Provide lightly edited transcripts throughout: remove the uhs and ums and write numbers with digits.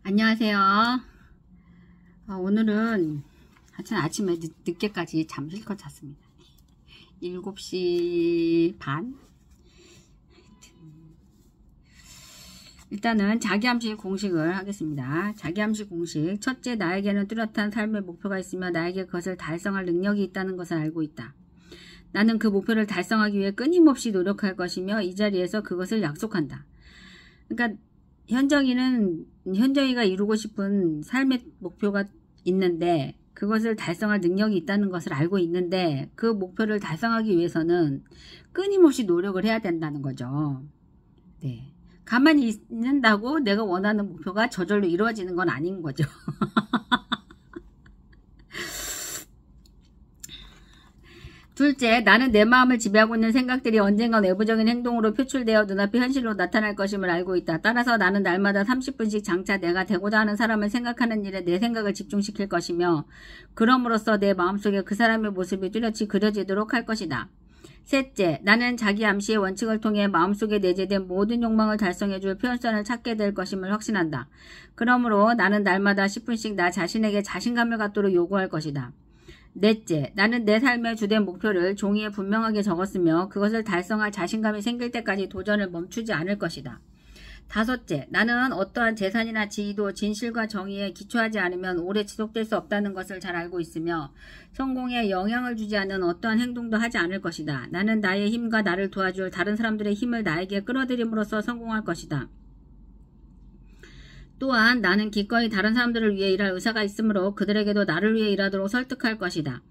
안녕하세요. 오늘은 하여튼 아침에 늦게까지 잠 실컷 잤습니다. 7시 반. 일단은 자기암시 공식을 하겠습니다. 자기암시 공식. 첫째, 나에게는 뚜렷한 삶의 목표가 있으며 나에게 그것을 달성할 능력이 있다는 것을 알고 있다. 나는 그 목표를 달성하기 위해 끊임없이 노력할 것이며 이 자리에서 그것을 약속한다. 그러니까 현정이가 이루고 싶은 삶의 목표가 있는데 그것을 달성할 능력이 있다는 것을 알고 있는데 그 목표를 달성하기 위해서는 끊임없이 노력을 해야 된다는 거죠. 네. 가만히 있는다고 내가 원하는 목표가 저절로 이루어지는 건 아닌 거죠. 둘째, 나는 내 마음을 지배하고 있는 생각들이 언젠가 내부적인 행동으로 표출되어 눈앞에 현실로 나타날 것임을 알고 있다. 따라서 나는 날마다 30분씩 장차 내가 되고자 하는 사람을 생각하는 일에 내 생각을 집중시킬 것이며 그럼으로써 내 마음속에 그 사람의 모습이 뚜렷이 그려지도록 할 것이다. 셋째, 나는 자기 암시의 원칙을 통해 마음속에 내재된 모든 욕망을 달성해줄 표현선을 찾게 될 것임을 확신한다. 그러므로 나는 날마다 10분씩 나 자신에게 자신감을 갖도록 요구할 것이다. 넷째, 나는 내 삶의 주된 목표를 종이에 분명하게 적었으며 그것을 달성할 자신감이 생길 때까지 도전을 멈추지 않을 것이다. 다섯째, 나는 어떠한 재산이나 지위도 진실과 정의에 기초하지 않으면 오래 지속될 수 없다는 것을 잘 알고 있으며 성공에 영향을 주지 않는 어떠한 행동도 하지 않을 것이다. 나는 나의 힘과 나를 도와줄 다른 사람들의 힘을 나에게 끌어들임으로써 성공할 것이다. 또한 나는 기꺼이 다른 사람들을 위해 일할 의사가 있으므로 그들에게도 나를 위해 일하도록 설득할 것이다.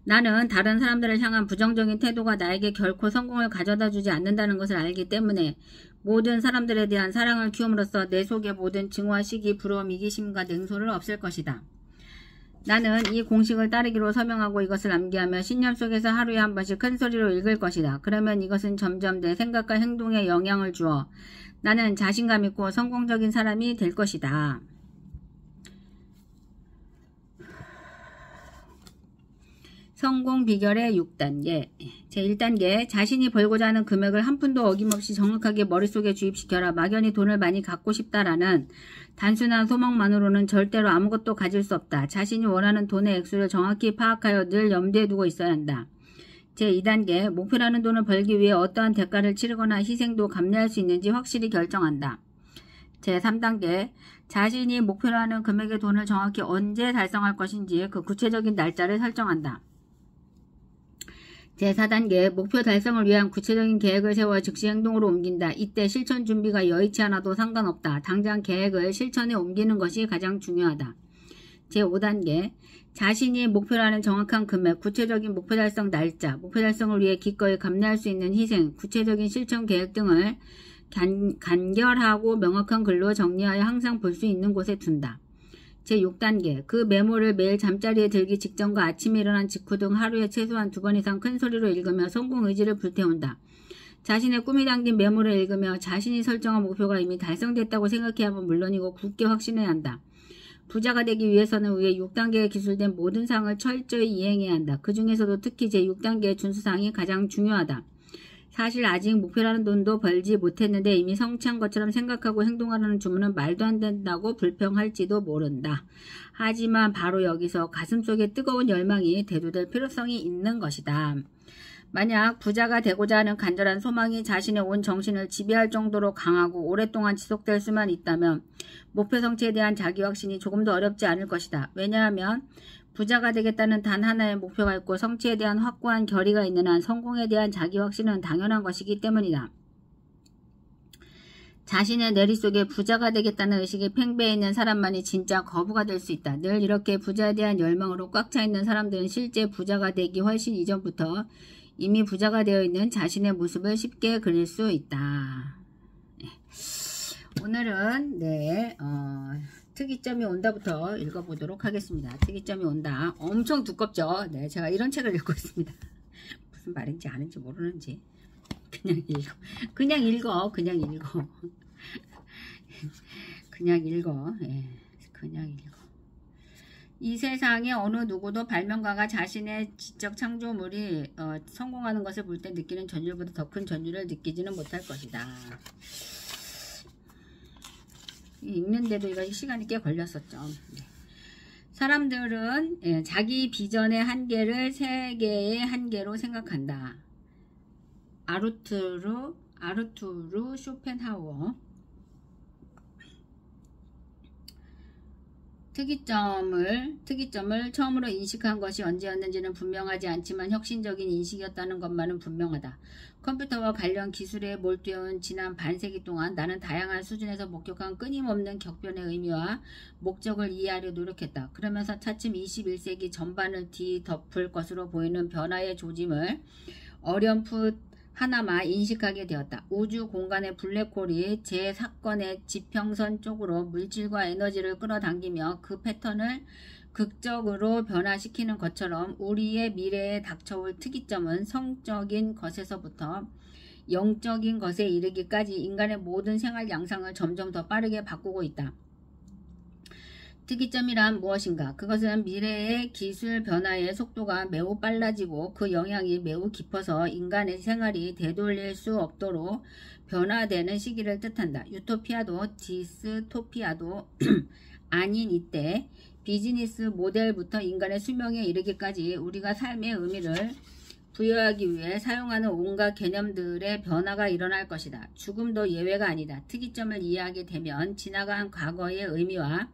나는 다른 사람들을 향한 부정적인 태도가 나에게 결코 성공을 가져다 주지 않는다는 것을 알기 때문에 모든 사람들에 대한 사랑을 키움으로써 내 속의 모든 증오와 시기, 부러움, 이기심과 냉소를 없앨 것이다. 나는 이 공식을 따르기로 서명하고 이것을 암기하며 신념 속에서 하루에 한 번씩 큰 소리로 읽을 것이다. 그러면 이것은 점점 내 생각과 행동에 영향을 주어 나는 자신감 있고 성공적인 사람이 될 것이다. 성공 비결의 6단계. 제1단계, 자신이 벌고자 하는 금액을 한 푼도 어김없이 정확하게 머릿속에 주입시켜라. 막연히 돈을 많이 갖고 싶다라는 단순한 소망만으로는 절대로 아무것도 가질 수 없다. 자신이 원하는 돈의 액수를 정확히 파악하여 늘 염두에 두고 있어야 한다. 제2단계, 목표라는 돈을 벌기 위해 어떠한 대가를 치르거나 희생도 감내할 수 있는지 확실히 결정한다. 제3단계, 자신이 목표라는 금액의 돈을 정확히 언제 달성할 것인지 그 구체적인 날짜를 설정한다. 제4단계, 목표 달성을 위한 구체적인 계획을 세워 즉시 행동으로 옮긴다. 이때 실천 준비가 여의치 않아도 상관없다. 당장 계획을 실천에 옮기는 것이 가장 중요하다. 제5단계, 자신이 목표라는 정확한 금액, 구체적인 목표 달성 날짜, 목표 달성을 위해 기꺼이 감내할 수 있는 희생, 구체적인 실천 계획 등을 간결하고 명확한 글로 정리하여 항상 볼 수 있는 곳에 둔다. 제6단계, 그 메모를 매일 잠자리에 들기 직전과 아침에 일어난 직후 등 하루에 최소한 2번 이상 큰 소리로 읽으며 성공 의지를 불태운다. 자신의 꿈이 담긴 메모를 읽으며 자신이 설정한 목표가 이미 달성됐다고 생각해야 하면 물론이고 굳게 확신해야 한다. 부자가 되기 위해서는 위에 6단계에 기술된 모든 사항을 철저히 이행해야 한다. 그 중에서도 특히 제6단계의 준수사항이 가장 중요하다. 사실 아직 목표라는 돈도 벌지 못했는데 이미 성취한 것처럼 생각하고 행동하라는 주문은 말도 안 된다고 불평할지도 모른다. 하지만 바로 여기서 가슴속에 뜨거운 열망이 대두될 필요성이 있는 것이다. 만약 부자가 되고자 하는 간절한 소망이 자신의 온 정신을 지배할 정도로 강하고 오랫동안 지속될 수만 있다면 목표 성취에 대한 자기 확신이 조금 더 어렵지 않을 것이다. 왜냐하면 부자가 되겠다는 단 하나의 목표가 있고 성취에 대한 확고한 결의가 있는 한 성공에 대한 자기 확신은 당연한 것이기 때문이다. 자신의 내리 속에 부자가 되겠다는 의식이 팽배해 있는 사람만이 진짜 거부가 될 수 있다. 늘 이렇게 부자에 대한 열망으로 꽉 차 있는 사람들은 실제 부자가 되기 훨씬 이전부터 이미 부자가 되어 있는 자신의 모습을 쉽게 그릴 수 있다. 오늘은 특이점이 온다부터 읽어보도록 하겠습니다. 특이점이 온다. 엄청 두껍죠? 네, 제가 이런 책을 읽고 있습니다. 무슨 말인지 아는지 모르는지 그냥 읽어. 그냥 읽어. 그냥 읽어. 그냥 읽어. 예, 그냥 읽어. 이 세상에 어느 누구도 발명가가 자신의 지적 창조물이 성공하는 것을 볼 때 느끼는 전율보다 더 큰 전율을 느끼지는 못할 것이다. 읽는데도 이거 시간이 꽤 걸렸었죠. 사람들은 자기 비전의 한계를 세계의 한계로 생각한다. 아르투르 쇼펜하우어. 특이점을 처음으로 인식한 것이 언제였는지는 분명하지 않지만 혁신적인 인식이었다는 것만은 분명하다. 컴퓨터와 관련 기술에 몰두해온 지난 반세기 동안 나는 다양한 수준에서 목격한 끊임없는 격변의 의미와 목적을 이해하려 노력했다. 그러면서 차츰 21세기 전반을 뒤덮을 것으로 보이는 변화의 조짐을 어렴풋 하나마 인식하게 되었다. 우주 공간의 블랙홀이 제 사건의 지평선 쪽으로 물질과 에너지를 끌어당기며 그 패턴을 극적으로 변화시키는 것처럼 우리의 미래에 닥쳐올 특이점은 성적인 것에서부터 영적인 것에 이르기까지 인간의 모든 생활 양상을 점점 더 빠르게 바꾸고 있다. 특이점이란 무엇인가? 그것은 미래의 기술 변화의 속도가 매우 빨라지고 그 영향이 매우 깊어서 인간의 생활이 되돌릴 수 없도록 변화되는 시기를 뜻한다. 유토피아도 디스토피아도 아닌 이때 비즈니스 모델부터 인간의 수명에 이르기까지 우리가 삶의 의미를 부여하기 위해 사용하는 온갖 개념들의 변화가 일어날 것이다. 죽음도 예외가 아니다. 특이점을 이해하게 되면 지나간 과거의 의미와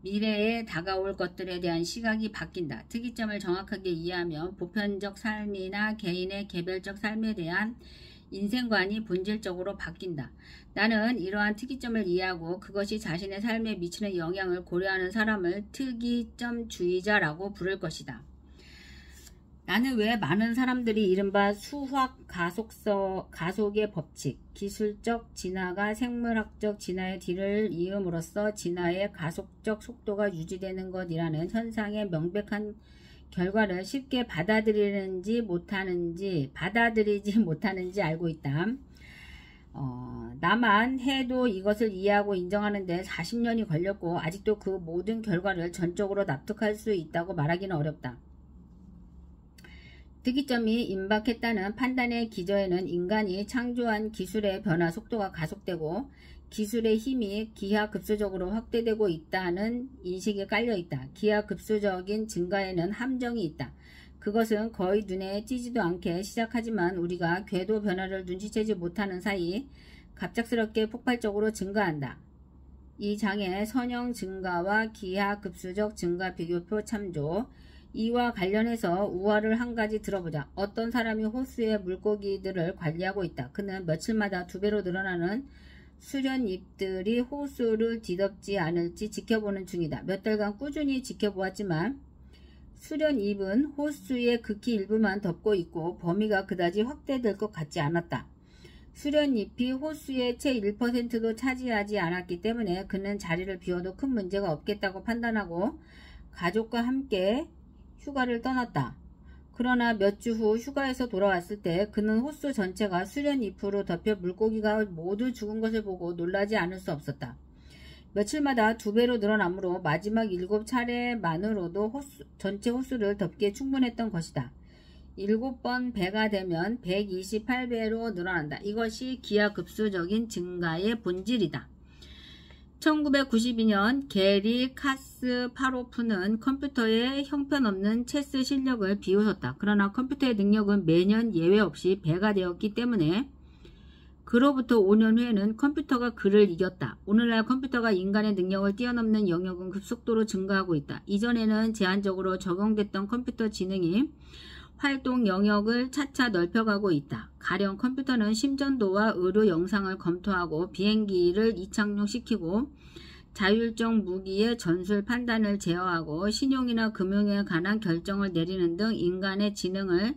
미래에 다가올 것들에 대한 시각이 바뀐다. 특이점을 정확하게 이해하면 보편적 삶이나 개인의 개별적 삶에 대한 인생관이 본질적으로 바뀐다. 나는 이러한 특이점을 이해하고 그것이 자신의 삶에 미치는 영향을 고려하는 사람을 특이점주의자라고 부를 것이다. 나는 왜 많은 사람들이 이른바 수학 가속의 법칙, 기술적 진화가 생물학적 진화의 뒤를 이음으로써 진화의 가속적 속도가 유지되는 것이라는 현상의 명백한 결과를 쉽게 받아들이지 못하는지 알고 있다. 나만 해도 이것을 이해하고 인정하는데 40년이 걸렸고 아직도 그 모든 결과를 전적으로 납득할 수 있다고 말하기는 어렵다. 특이점이 임박했다는 판단의 기저에는 인간이 창조한 기술의 변화 속도가 가속되고 기술의 힘이 기하급수적으로 확대되고 있다는 인식이 깔려있다. 기하급수적인 증가에는 함정이 있다. 그것은 거의 눈에 띄지도 않게 시작하지만 우리가 궤도 변화를 눈치채지 못하는 사이 갑작스럽게 폭발적으로 증가한다. 이 장의 선형 증가와 기하급수적 증가 비교표 참조. 이와 관련해서 우화를 한 가지 들어보자. 어떤 사람이 호수의 물고기들을 관리하고 있다. 그는 며칠마다 2배로 늘어나는 수련잎들이 호수를 뒤덮지 않을지 지켜보는 중이다. 몇 달간 꾸준히 지켜보았지만 수련잎은 호수의 극히 일부만 덮고 있고 범위가 그다지 확대될 것 같지 않았다. 수련잎이 호수의 채 1%도 차지하지 않았기 때문에 그는 자리를 비워도 큰 문제가 없겠다고 판단하고 가족과 함께 휴가를 떠났다. 그러나 몇 주 후 휴가에서 돌아왔을 때 그는 호수 전체가 수련잎으로 덮여 물고기가 모두 죽은 것을 보고 놀라지 않을 수 없었다. 며칠마다 2배로 늘어나므로 마지막 7차례만으로도 전체 호수를 덮기에 충분했던 것이다. 7번 배가 되면 128배로 늘어난다. 이것이 기하급수적인 증가의 본질이다. 1992년 게리 카스파로프는 컴퓨터의 형편없는 체스 실력을 비웃었다. 그러나 컴퓨터의 능력은 매년 예외 없이 배가 되었기 때문에 그로부터 5년 후에는 컴퓨터가 그를 이겼다. 오늘날 컴퓨터가 인간의 능력을 뛰어넘는 영역은 급속도로 증가하고 있다. 이전에는 제한적으로 적용됐던 컴퓨터 지능이 활동 영역을 차차 넓혀가고 있다. 가령 컴퓨터는 심전도와 의료 영상을 검토하고 비행기를 이착륙시키고 자율적 무기의 전술 판단을 제어하고 신용이나 금융에 관한 결정을 내리는 등 인간의 지능을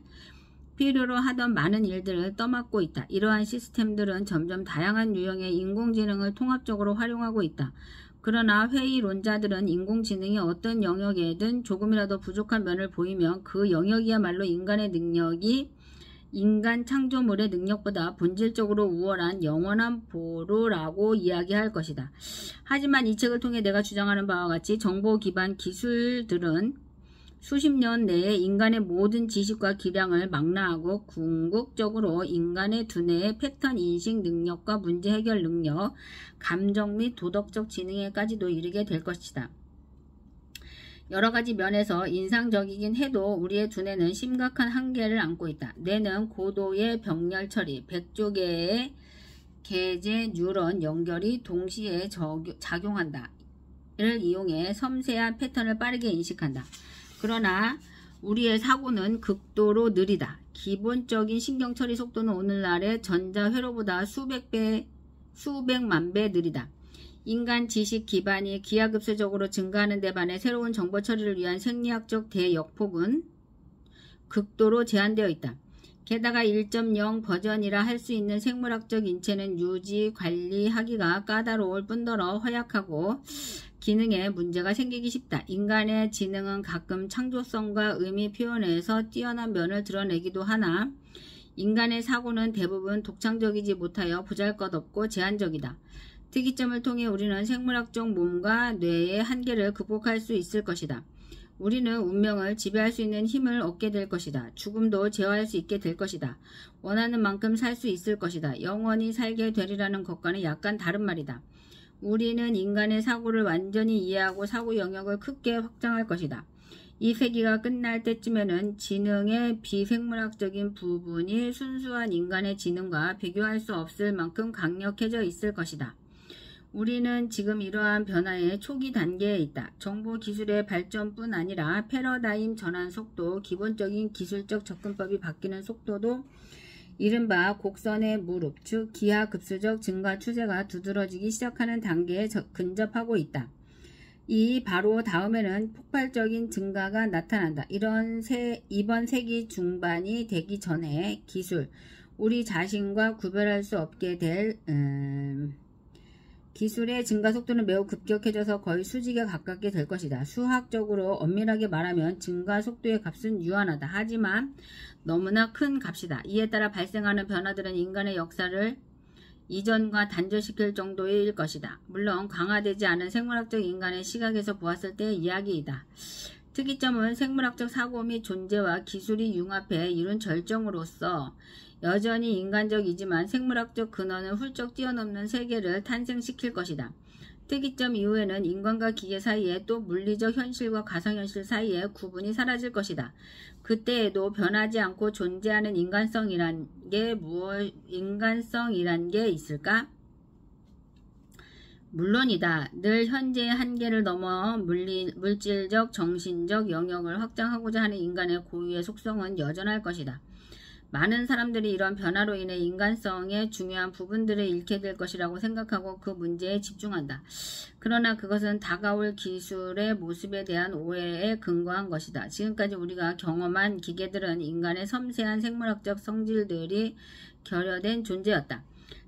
필요로 하던 많은 일들을 떠맡고 있다. 이러한 시스템들은 점점 다양한 유형의 인공지능을 통합적으로 활용하고 있다. 그러나 회의론자들은 인공지능이 어떤 영역에든 조금이라도 부족한 면을 보이면 그 영역이야말로 인간의 능력이 인간 창조물의 능력보다 본질적으로 우월한 영원한 보루라고 이야기할 것이다. 하지만 이 책을 통해 내가 주장하는 바와 같이 정보 기반 기술들은 수십 년 내에 인간의 모든 지식과 기량을 망라하고 궁극적으로 인간의 두뇌의 패턴 인식 능력과 문제 해결 능력, 감정 및 도덕적 지능에까지도 이르게 될 것이다. 여러 가지 면에서 인상적이긴 해도 우리의 두뇌는 심각한 한계를 안고 있다. 뇌는 고도의 병렬 처리, 100조 개의 계제 뉴런 연결이 동시에 작용한다. 를 이용해 섬세한 패턴을 빠르게 인식한다. 그러나 우리의 사고는 극도로 느리다. 기본적인 신경처리 속도는 오늘날의 전자회로보다 수백만 배 느리다. 인간 지식 기반이 기하급수적으로 증가하는 데 반해 새로운 정보 처리를 위한 생리학적 대역폭은 극도로 제한되어 있다. 게다가 1.0 버전이라 할 수 있는 생물학적 인체는 유지, 관리하기가 까다로울 뿐더러 허약하고 기능에 문제가 생기기 쉽다. 인간의 지능은 가끔 창조성과 의미 표현에서 뛰어난 면을 드러내기도 하나 인간의 사고는 대부분 독창적이지 못하여 보잘것없고 제한적이다. 특이점을 통해 우리는 생물학적 몸과 뇌의 한계를 극복할 수 있을 것이다. 우리는 운명을 지배할 수 있는 힘을 얻게 될 것이다. 죽음도 제어할 수 있게 될 것이다. 원하는 만큼 살 수 있을 것이다. 영원히 살게 되리라는 것과는 약간 다른 말이다. 우리는 인간의 사고를 완전히 이해하고 사고 영역을 크게 확장할 것이다. 이 세기가 끝날 때쯤에는 지능의 비생물학적인 부분이 순수한 인간의 지능과 비교할 수 없을 만큼 강력해져 있을 것이다. 우리는 지금 이러한 변화의 초기 단계에 있다. 정보 기술의 발전뿐 아니라 패러다임 전환 속도, 기본적인 기술적 접근법이 바뀌는 속도도 이른바 곡선의 무릎, 즉 기하급수적 증가 추세가 두드러지기 시작하는 단계에 근접하고 있다. 이 바로 다음에는 폭발적인 증가가 나타난다. 이번 세기 중반이 되기 전에 기술, 우리 자신과 구별할 수 없게 될 기술의 증가 속도는 매우 급격해져서 거의 수직에 가깝게 될 것이다. 수학적으로 엄밀하게 말하면 증가 속도의 값은 유한하다. 하지만 너무나 큰 값이다. 이에 따라 발생하는 변화들은 인간의 역사를 이전과 단절시킬 정도일 것이다. 물론 강화되지 않은 생물학적 인간의 시각에서 보았을 때의 이야기이다. 특이점은 생물학적 사고 및 존재와 기술이 융합해 이룬 절정으로서 여전히 인간적이지만 생물학적 근원을 훌쩍 뛰어넘는 세계를 탄생시킬 것이다. 특이점 이후에는 인간과 기계 사이에 또 물리적 현실과 가상현실 사이에 구분이 사라질 것이다. 그때에도 변하지 않고 존재하는 인간성이란 게 있을까? 물론이다. 늘 현재의 한계를 넘어 물질적, 정신적 영역을 확장하고자 하는 인간의 고유의 속성은 여전할 것이다. 많은 사람들이 이런 변화로 인해 인간성의 중요한 부분들을 잃게 될 것이라고 생각하고 그 문제에 집중한다. 그러나 그것은 다가올 기술의 모습에 대한 오해에 근거한 것이다. 지금까지 우리가 경험한 기계들은 인간의 섬세한 생물학적 성질들이 결여된 존재였다.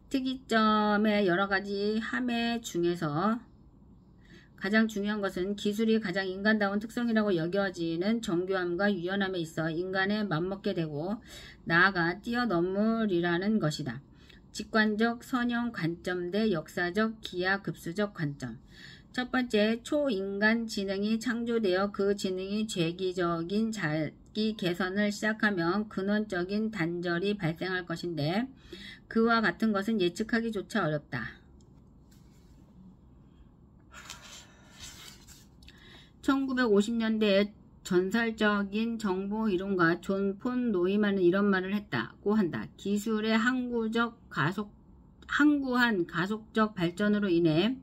특이점의 여러 가지 함의 중에서 가장 중요한 것은 기술이 가장 인간다운 특성이라고 여겨지는 정교함과 유연함에 있어 인간에 맞먹게 되고 나아가 뛰어넘으리라는 것이다. 직관적 선형 관점 대 역사적 기하급수적 관점. 첫 번째, 초인간 지능이 창조되어 그 지능이 죄기적인 자기 개선을 시작하면 근원적인 단절이 발생할 것인데 그와 같은 것은 예측하기조차 어렵다. 1950년대에 전설적인 정보 이론가 존 폰 노이만은 이런 말을 했다고 한다. 기술의 항구한 가속적 발전으로 인해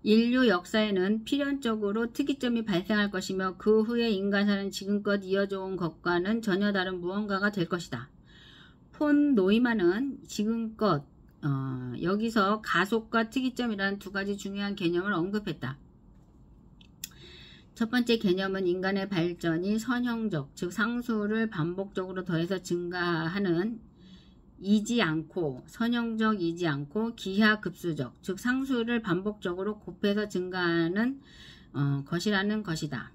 인류 역사에는 필연적으로 특이점이 발생할 것이며 그 후에 인간사는 지금껏 이어져 온 것과는 전혀 다른 무언가가 될 것이다. 폰 노이만은 지금껏 여기서 가속과 특이점이라는 두 가지 중요한 개념을 언급했다. 첫 번째 개념은 인간의 발전이 선형적, 즉 상수를 반복적으로 더해서 증가하는 선형적이지 않고 기하급수적, 즉 상수를 반복적으로 곱해서 증가하는 것이라는 것이다.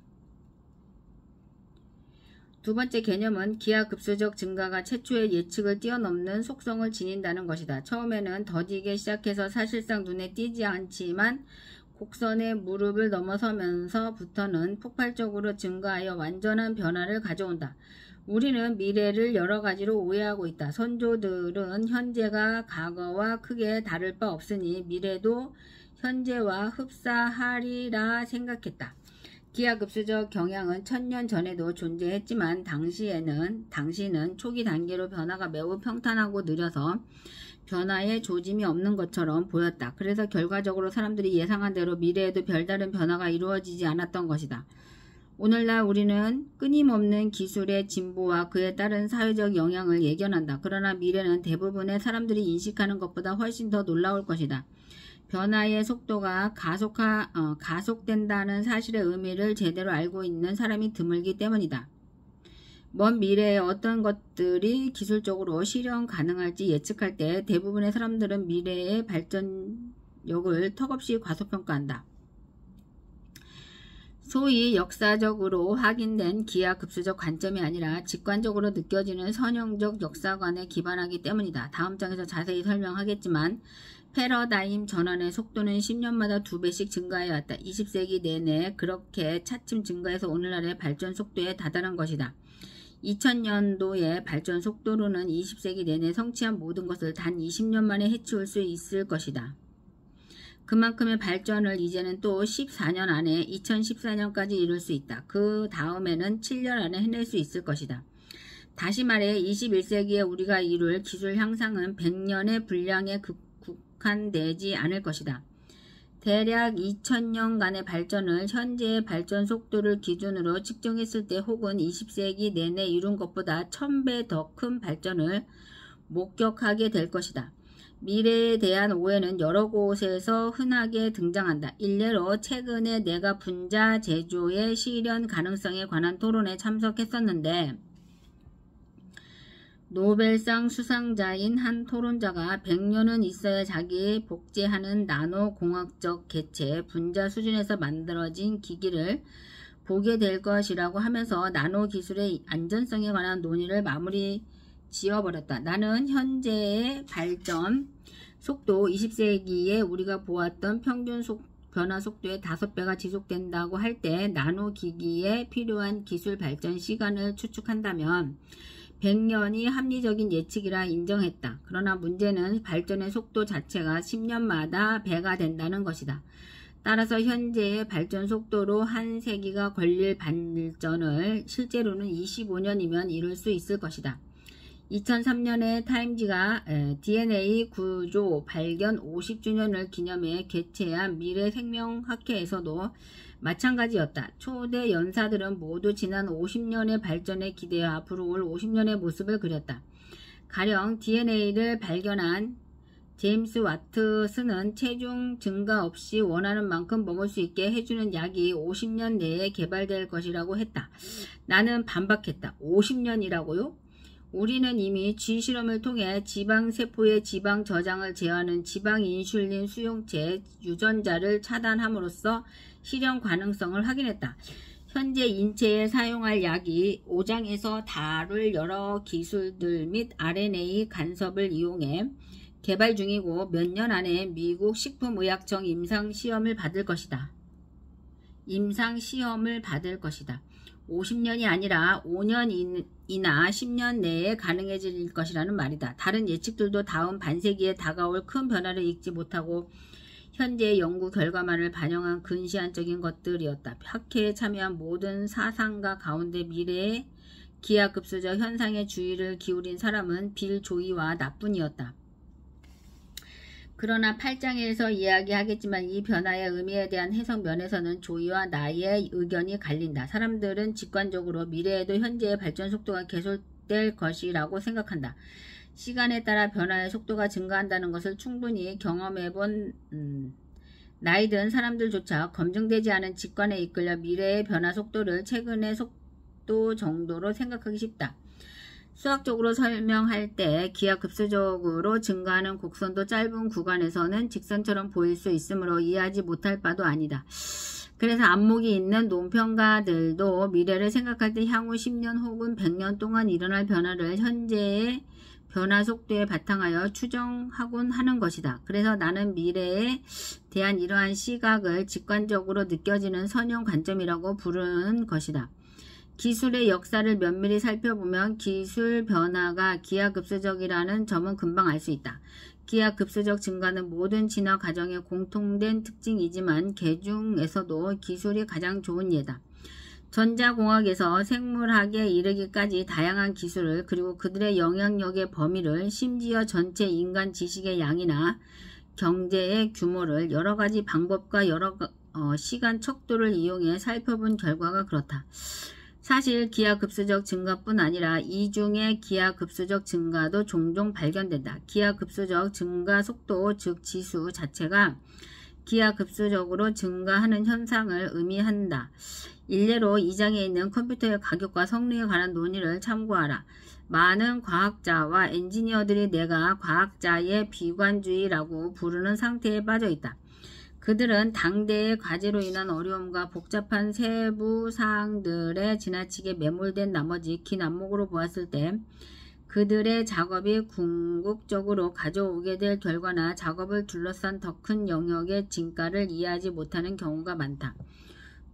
두 번째 개념은 기하급수적 증가가 최초의 예측을 뛰어넘는 속성을 지닌다는 것이다. 처음에는 더디게 시작해서 사실상 눈에 띄지 않지만 곡선의 무릎을 넘어서면서부터는 폭발적으로 증가하여 완전한 변화를 가져온다. 우리는 미래를 여러 가지로 오해하고 있다. 선조들은 현재가 과거와 크게 다를 바 없으니 미래도 현재와 흡사하리라 생각했다. 기하급수적 경향은 1000년 전에도 존재했지만 당시는 초기 단계로 변화가 매우 평탄하고 느려서 변화에 조짐이 없는 것처럼 보였다. 그래서 결과적으로 사람들이 예상한 대로 미래에도 별다른 변화가 이루어지지 않았던 것이다. 오늘날 우리는 끊임없는 기술의 진보와 그에 따른 사회적 영향을 예견한다. 그러나 미래는 대부분의 사람들이 인식하는 것보다 훨씬 더 놀라울 것이다. 변화의 속도가 가속된다는 사실의 의미를 제대로 알고 있는 사람이 드물기 때문이다. 먼 미래에 어떤 것들이 기술적으로 실현 가능할지 예측할 때 대부분의 사람들은 미래의 발전력을 턱없이 과소평가한다. 소위 역사적으로 확인된 기하급수적 관점이 아니라 직관적으로 느껴지는 선형적 역사관에 기반하기 때문이다. 다음 장에서 자세히 설명하겠지만 패러다임 전환의 속도는 10년마다 2배씩 증가해왔다. 20세기 내내 그렇게 차츰 증가해서 오늘날의 발전 속도에 다다른 것이다. 2000년도의 발전 속도로는 20세기 내내 성취한 모든 것을 단 20년 만에 해치울 수 있을 것이다. 그만큼의 발전을 이제는 또 14년 안에 2014년까지 이룰 수 있다. 그 다음에는 7년 안에 해낼 수 있을 것이다. 다시 말해 21세기에 우리가 이룰 기술 향상은 100년의 분량에 국한되지 않을 것이다. 대략 2000년간의 발전을 현재의 발전 속도를 기준으로 측정했을 때 혹은 20세기 내내 이룬 것보다 1000배 더 큰 발전을 목격하게 될 것이다. 미래에 대한 오해는 여러 곳에서 흔하게 등장한다. 일례로 최근에 내가 분자 제조의 실현 가능성에 관한 토론에 참석했었는데 노벨상 수상자인 한 토론자가 100년은 있어야 자기 복제하는 나노공학적 개체 분자 수준에서 만들어진 기기를 보게 될 것이라고 하면서 나노기술의 안전성에 관한 논의를 마무리 지어버렸다. 나는 현재의 발전 속도 20세기에 우리가 보았던 평균 변화 속도의 5배가 지속된다고 할 때 나노기기에 필요한 기술 발전 시간을 추측한다면 100년이 합리적인 예측이라 인정했다. 그러나 문제는 발전의 속도 자체가 10년마다 배가 된다는 것이다. 따라서 현재의 발전 속도로 한 세기가 걸릴 발전을 실제로는 25년이면 이룰 수 있을 것이다. 2003년에 타임지가 DNA 구조 발견 50주년을 기념해 개최한 미래생명학회에서도 마찬가지였다. 초대 연사들은 모두 지난 50년의 발전에 기대어 앞으로 올 50년의 모습을 그렸다. 가령 DNA를 발견한 제임스 와트스는 체중 증가 없이 원하는 만큼 먹을 수 있게 해주는 약이 50년 내에 개발될 것이라고 했다. 나는 반박했다. 50년이라고요? 우리는 이미 쥐실험을 통해 지방세포의 지방 저장을 제어하는 지방인슐린 수용체 유전자를 차단함으로써 실현 가능성을 확인했다. 현재 인체에 사용할 약이 5장에서 다룰 여러 기술들 및 RNA 간섭을 이용해 개발 중이고 몇 년 안에 미국 식품의약청 임상시험을 받을 것이다. 50년이 아니라 5년이나 10년 내에 가능해질 것이라는 말이다. 다른 예측들도 다음 반세기에 다가올 큰 변화를 읽지 못하고 현재의 연구 결과만을 반영한 근시안적인 것들이었다. 학회에 참여한 모든 사상가 가운데 미래의 기하급수적 현상에 주의를 기울인 사람은 빌 조이와 나뿐이었다. 그러나 8장에서 이야기하겠지만 이 변화의 의미에 대한 해석 면에서는 조이와 나의 의견이 갈린다. 사람들은 직관적으로 미래에도 현재의 발전 속도가 계속될 것이라고 생각한다. 시간에 따라 변화의 속도가 증가한다는 것을 충분히 경험해본 나이 든 사람들조차 검증되지 않은 직관에 이끌려 미래의 변화 속도를 최근의 속도 정도로 생각하기 쉽다. 수학적으로 설명할 때 기하급수적으로 증가하는 곡선도 짧은 구간에서는 직선처럼 보일 수 있으므로 이해하지 못할 바도 아니다. 그래서 안목이 있는 논평가들도 미래를 생각할 때 향후 10년 혹은 100년 동안 일어날 변화를 현재의 변화 속도에 바탕하여 추정하곤 하는 것이다. 그래서 나는 미래에 대한 이러한 시각을 직관적으로 느껴지는 선형 관점이라고 부르는 것이다. 기술의 역사를 면밀히 살펴보면 기술 변화가 기하급수적이라는 점은 금방 알 수 있다. 기하급수적 증가는 모든 진화 과정의 공통된 특징이지만 그 중에서도 기술이 가장 좋은 예다. 전자공학에서 생물학에 이르기까지 다양한 기술을 그리고 그들의 영향력의 범위를 심지어 전체 인간 지식의 양이나 경제의 규모를 여러가지 방법과 시간 척도를 이용해 살펴본 결과가 그렇다. 사실 기하급수적 증가뿐 아니라 이중의 기하급수적 증가도 종종 발견된다. 기하급수적 증가 속도 즉 지수 자체가 기하급수적으로 증가하는 현상을 의미한다. 일례로 이 장에 있는 컴퓨터의 가격과 성능에 관한 논의를 참고하라. 많은 과학자와 엔지니어들이 내가 과학자의 비관주의라고 부르는 상태에 빠져 있다. 그들은 당대의 과제로 인한 어려움과 복잡한 세부 사항들에 지나치게 매몰된 나머지 긴 안목으로 보았을 때 그들의 작업이 궁극적으로 가져오게 될 결과나 작업을 둘러싼 더 큰 영역의 진가를 이해하지 못하는 경우가 많다.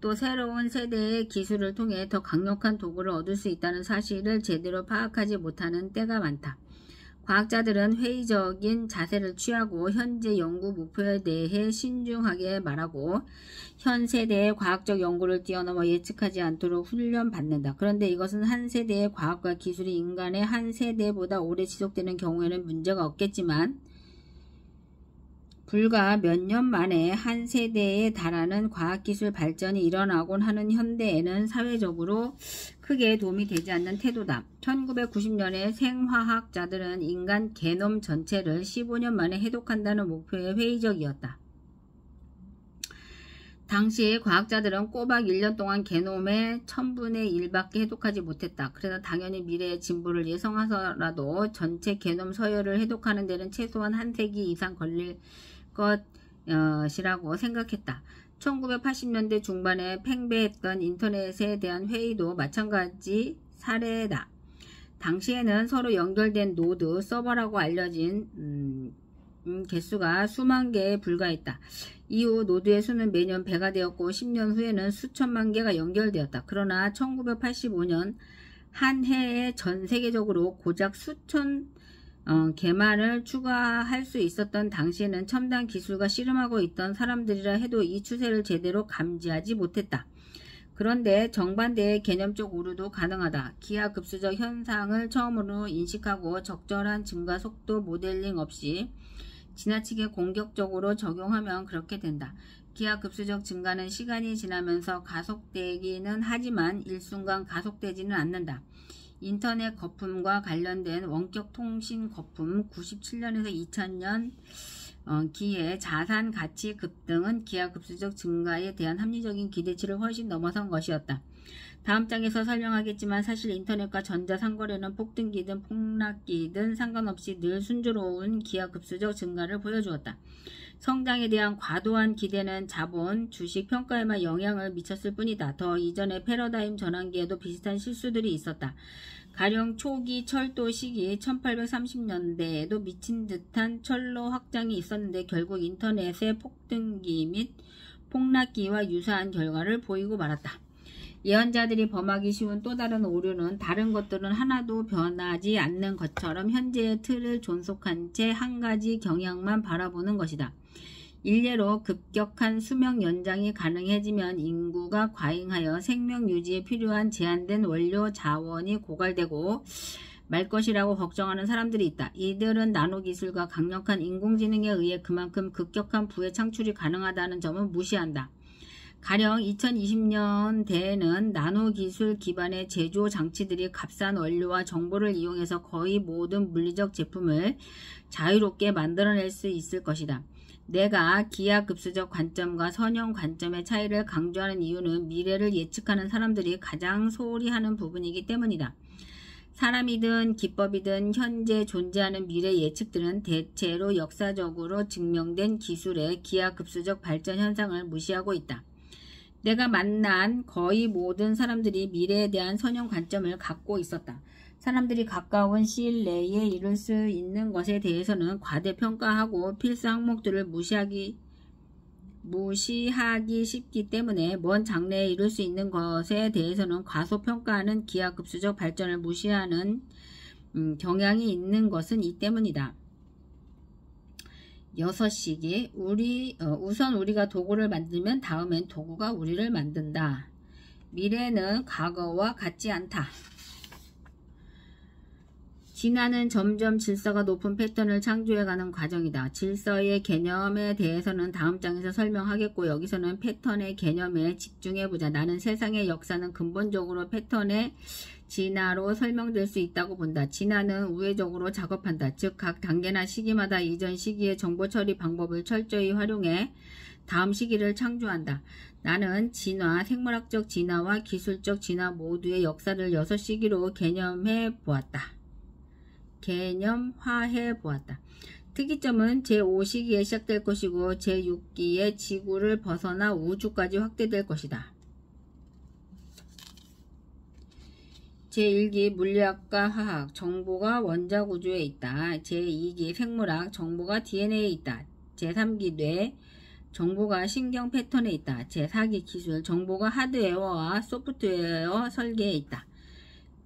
또 새로운 세대의 기술을 통해 더 강력한 도구를 얻을 수 있다는 사실을 제대로 파악하지 못하는 때가 많다. 과학자들은 회의적인 자세를 취하고 현재 연구 목표에 대해 신중하게 말하고 현 세대의 과학적 연구를 뛰어넘어 예측하지 않도록 훈련받는다. 그런데 이것은 한 세대의 과학과 기술이 인간의 한 세대보다 오래 지속되는 경우에는 문제가 없겠지만 불과 몇 년 만에 한 세대에 달하는 과학기술 발전이 일어나곤 하는 현대에는 사회적으로 크게 도움이 되지 않는 태도다. 1990년에 생화학자들은 인간 게놈 전체를 15년 만에 해독한다는 목표에 회의적이었다. 당시 과학자들은 꼬박 1년 동안 게놈의 1000분의 1밖에 해독하지 못했다. 그래서 당연히 미래의 진보를 예상하더라도 전체 게놈 서열을 해독하는 데는 최소한 한 세기 이상 걸릴 것이라고 생각했다. 1980년대 중반에 팽배했던 인터넷에 대한 회의도 마찬가지 사례다. 당시에는 서로 연결된 노드, 서버라고 알려진 개수가 수만 개에 불과했다. 이후 노드의 수는 매년 배가 되었고 10년 후에는 수천만 개가 연결되었다. 그러나 1985년 한 해에 전 세계적으로 고작 수천 개만을 추가할 수 있었던 당시에는 첨단 기술과 씨름하고 있던 사람들이라 해도 이 추세를 제대로 감지하지 못했다. 그런데 정반대의 개념적 오류도 가능하다. 기하급수적 현상을 처음으로 인식하고 적절한 증가 속도 모델링 없이 지나치게 공격적으로 적용하면 그렇게 된다. 기하급수적 증가는 시간이 지나면서 가속되기는 하지만 일순간 가속되지는 않는다. 인터넷 거품과 관련된 원격 통신 거품 97년에서 2000년 기에 자산 가치 급등은 기하급수적 증가에 대한 합리적인 기대치를 훨씬 넘어선 것이었다. 다음 장에서 설명하겠지만 사실 인터넷과 전자상거래는 폭등기든 폭락기든 상관없이 늘 순조로운 기하급수적 증가를 보여주었다. 성장에 대한 과도한 기대는 자본, 주식 평가에만 영향을 미쳤을 뿐이다. 더 이전의 패러다임 전환기에도 비슷한 실수들이 있었다. 가령 초기 철도 시기 1830년대에도 미친 듯한 철로 확장이 있었는데 결국 인터넷의 폭등기 및 폭락기와 유사한 결과를 보이고 말았다. 예언자들이 범하기 쉬운 또 다른 오류는 다른 것들은 하나도 변하지 않는 것처럼 현재의 틀을 존속한 채 한 가지 경향만 바라보는 것이다. 일례로 급격한 수명 연장이 가능해지면 인구가 과잉하여 생명 유지에 필요한 제한된 원료 자원이 고갈되고 말 것이라고 걱정하는 사람들이 있다. 이들은 나노기술과 강력한 인공지능에 의해 그만큼 급격한 부의 창출이 가능하다는 점을 무시한다. 가령 2020년대에는 나노기술 기반의 제조 장치들이 값싼 원료와 정보를 이용해서 거의 모든 물리적 제품을 자유롭게 만들어낼 수 있을 것이다. 내가 기하급수적 관점과 선형 관점의 차이를 강조하는 이유는 미래를 예측하는 사람들이 가장 소홀히 하는 부분이기 때문이다. 사람이든 기법이든 현재 존재하는 미래 예측들은 대체로 역사적으로 증명된 기술의 기하급수적 발전 현상을 무시하고 있다. 내가 만난 거의 모든 사람들이 미래에 대한 선형 관점을 갖고 있었다. 사람들이 가까운 시일 내에 이룰 수 있는 것에 대해서는 과대평가하고 필수 항목들을 무시하기 쉽기 때문에 먼 장래에 이룰 수 있는 것에 대해서는 과소평가하는 기하급수적 발전을 무시하는 경향이 있는 것은 이 때문이다. 6시기 우선 우리가 도구를 만들면 다음엔 도구가 우리를 만든다. 미래는 과거와 같지 않다. 진화는 점점 질서가 높은 패턴을 창조해가는 과정이다. 질서의 개념에 대해서는 다음 장에서 설명하겠고 여기서는 패턴의 개념에 집중해보자. 나는 세상의 역사는 근본적으로 패턴의 진화로 설명될 수 있다고 본다. 진화는 우회적으로 작업한다. 즉 각 단계나 시기마다 이전 시기의 정보 처리 방법을 철저히 활용해 다음 시기를 창조한다. 나는 진화, 생물학적 진화와 기술적 진화 모두의 역사를 6시기로 개념화해 보았다. 특이점은 제5시기에 시작될 것이고 제6기에 지구를 벗어나 우주까지 확대될 것이다. 제1기 물리학과 화학, 정보가 원자 구조에 있다. 제2기 생물학, 정보가 DNA에 있다. 제3기 뇌, 정보가 신경 패턴에 있다. 제4기 기술, 정보가 하드웨어와 소프트웨어 설계에 있다.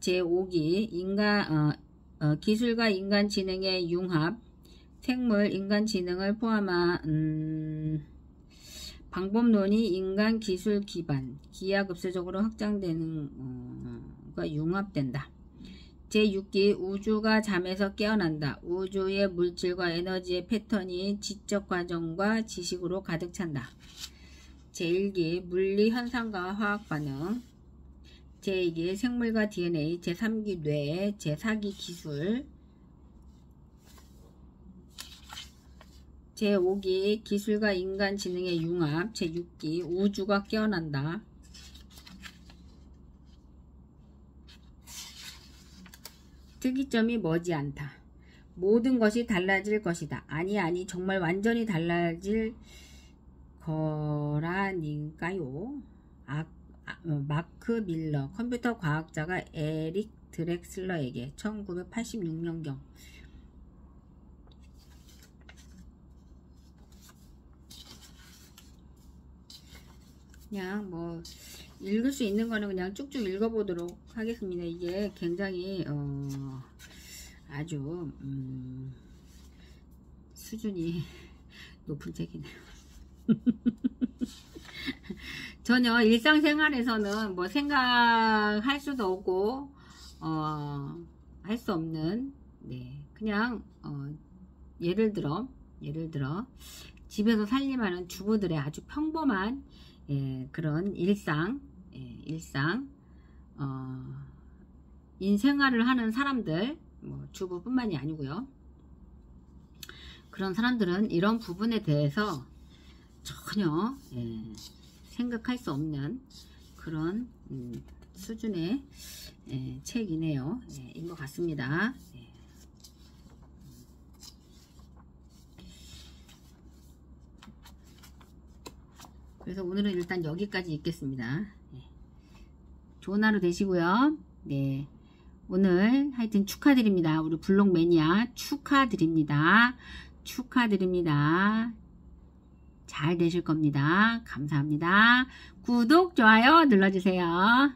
제5기 기술과 인간 지능의 융합, 생물, 인간 지능을 포함한 방법론이 인간 기술 기반, 기하급수적으로 확장되는 가 융합된다. 제6기 우주가 잠에서 깨어난다. 우주의 물질과 에너지의 패턴이 지적 과정과 지식으로 가득 찬다. 제1기 물리 현상과 화학 반응, 제2기 생물과 DNA, 제3기 뇌, 제4기 기술, 제5기 기술과 인간 지능의 융합, 제6기 우주가 깨어난다. 특이점이 머지않다. 모든 것이 달라질 것이다. 아니 정말 완전히 달라질 거라니까요. 마크 밀러, 컴퓨터 과학자가 에릭 드렉슬러에게 1986년경. 그냥 뭐 읽을 수 있는 거는 그냥 쭉쭉 읽어보도록 하겠습니다. 이게 굉장히 아주 수준이 높은 책이네요. 전혀 일상생활에서는 뭐 생각할 수도 없고 할 수 없는, 네, 그냥 예를 들어 집에서 살림하는 주부들의 아주 평범한 그런 일상 인생활을 하는 사람들, 뭐 주부뿐만이 아니고요. 그런 사람들은 이런 부분에 대해서 전혀 생각할 수 없는 그런 수준의 책이네요. 인 것 같습니다. 그래서 오늘은 일단 여기까지 읽겠습니다. 좋은 하루 되시고요. 네, 오늘 하여튼 축하드립니다. 우리 블록 매니아 축하드립니다. 잘 되실 겁니다. 감사합니다. 구독, 좋아요 눌러주세요.